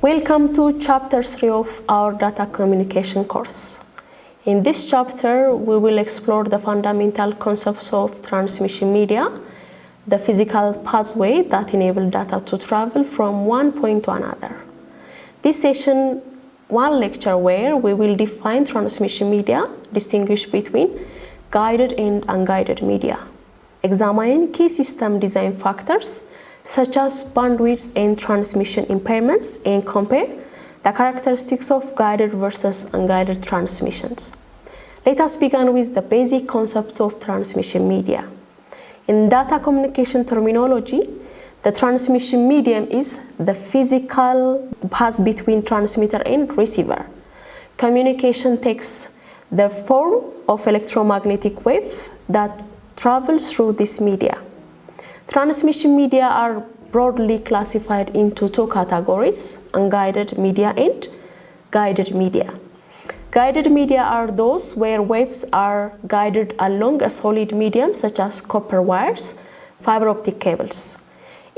Welcome to Chapter 3 of our Data Communication course. In this chapter, we will explore the fundamental concepts of transmission media, the physical pathway that enable data to travel from one point to another. This session, one lecture where we will define transmission media, distinguish between guided and unguided media, examine key system design factors such as bandwidth and transmission impairments, and compare the characteristics of guided versus unguided transmissions. Let us begin with the basic concept of transmission media. In data communication terminology, the transmission medium is the physical path between transmitter and receiver. Communication takes the form of electromagnetic wave that travels through this media. Transmission media are broadly classified into two categories: unguided media and guided media. Guided media are those where waves are guided along a solid medium such as copper wires, fiber optic cables.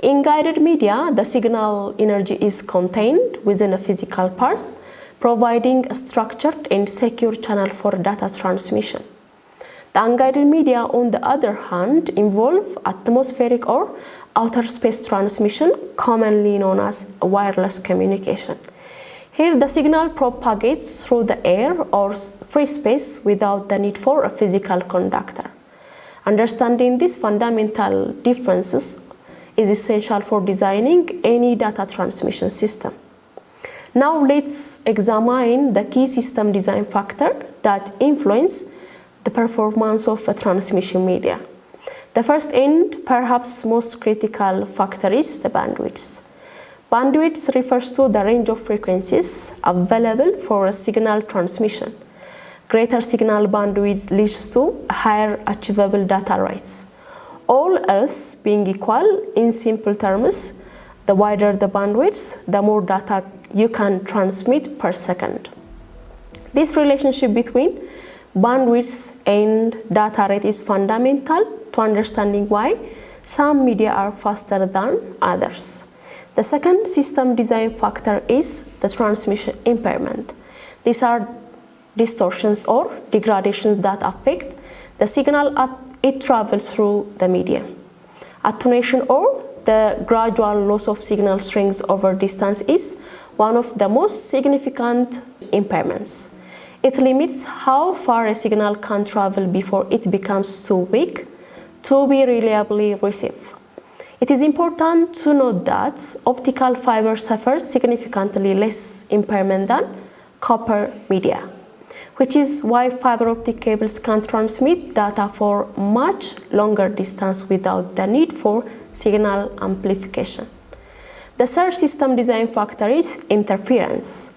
In guided media, the signal energy is contained within a physical path, providing a structured and secure channel for data transmission. The unguided media, on the other hand, involve atmospheric or outer space transmission, commonly known as wireless communication. Here, the signal propagates through the air or free space without the need for a physical conductor. Understanding these fundamental differences is essential for designing any data transmission system. Now, let's examine the key system design factor that influence the performance of a transmission media. The first and perhaps most critical factor is the bandwidth. Bandwidth refers to the range of frequencies available for a signal transmission. Greater signal bandwidth leads to higher achievable data rates. All else being equal, in simple terms, the wider the bandwidth, the more data you can transmit per second. This relationship between bandwidth and data rate is fundamental to understanding why some media are faster than others. The second system design factor is the transmission impairment. These are distortions or degradations that affect the signal as it travels through the medium. Attenuation, or the gradual loss of signal strength over distance, is one of the most significant impairments. It limits how far a signal can travel before it becomes too weak to be reliably received. It is important to note that optical fiber suffers significantly less impairment than copper media, which is why fiber optic cables can transmit data for much longer distance without the need for signal amplification. The third system design factor is interference.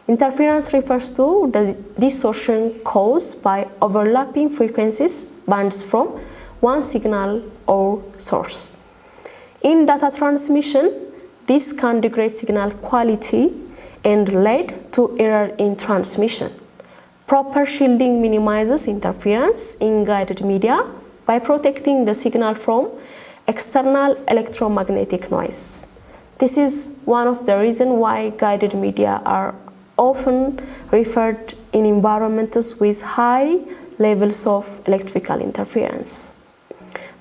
Interference refers to the distortion caused by overlapping frequencies bands from one signal or source. In data transmission, this can degrade signal quality and lead to error in transmission. Proper shielding minimizes interference in guided media by protecting the signal from external electromagnetic noise. This is one of the reasons why guided media are often referred in environments with high levels of electrical interference.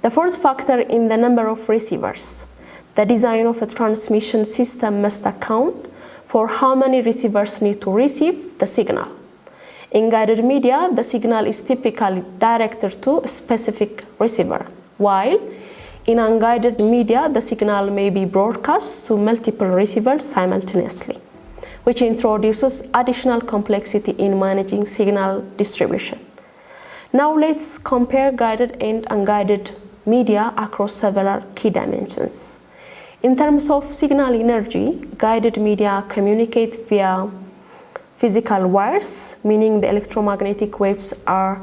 The fourth factor in the number of receivers. The design of a transmission system must account for how many receivers need to receive the signal. In guided media, the signal is typically directed to a specific receiver, while in unguided media, the signal may be broadcast to multiple receivers simultaneously, which introduces additional complexity in managing signal distribution. Now let's compare guided and unguided media across several key dimensions. In terms of signal energy, guided media communicate via physical wires, meaning the electromagnetic waves are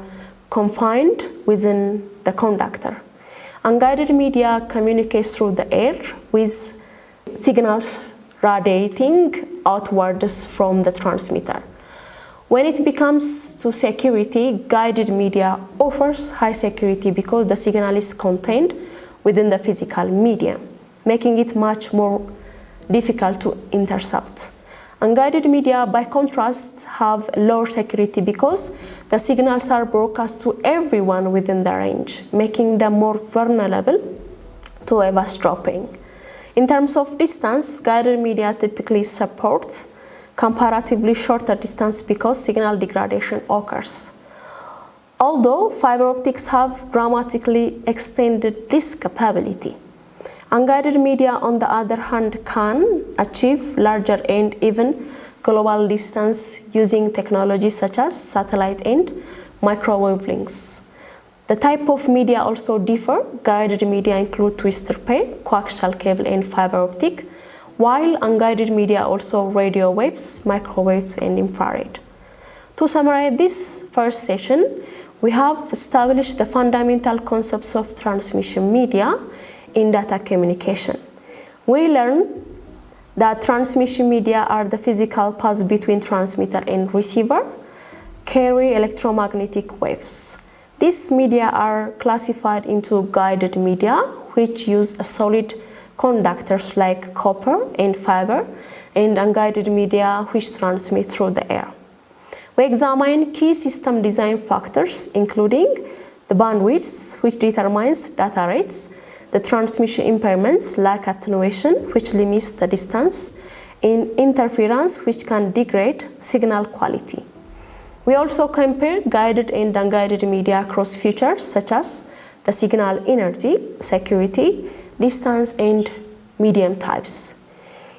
confined within the conductor. Unguided media communicates through the air with signals radiating outwards from the transmitter. When it comes to security, guided media offers high security because the signal is contained within the physical medium, making it much more difficult to intercept. Unguided media, by contrast, have lower security because the signals are broadcast to everyone within the range, making them more vulnerable to eavesdropping. In terms of distance, guided media typically support comparatively shorter distance because signal degradation occurs. Although fiber optics have dramatically extended this capability, unguided media, on the other hand, can achieve larger and even global distance using technologies such as satellite and microwave links. The type of media also differ. Guided media include twistor pair, coaxial cable, and fiber optic, while unguided media also radio waves, microwaves, and infrared. To summarize this first session, we have established the fundamental concepts of transmission media in data communication. We learned that transmission media are the physical paths between transmitter and receiver, carry electromagnetic waves. These media are classified into guided media, which use a solid conductors like copper and fiber, and unguided media, which transmit through the air. We examine key system design factors, including the bandwidth, which determines data rates, the transmission impairments like attenuation, which limits the distance, and interference, which can degrade signal quality. We also compare guided and unguided media across features such as the signal energy, security, distance, and medium types.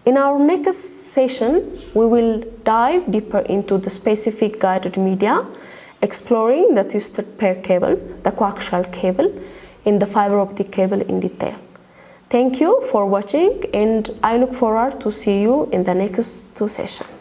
In our next session, we will dive deeper into the specific guided media, exploring the twisted pair cable, the coaxial cable, and the fiber optic cable in detail. Thank you for watching, and I look forward to see you in the next two sessions.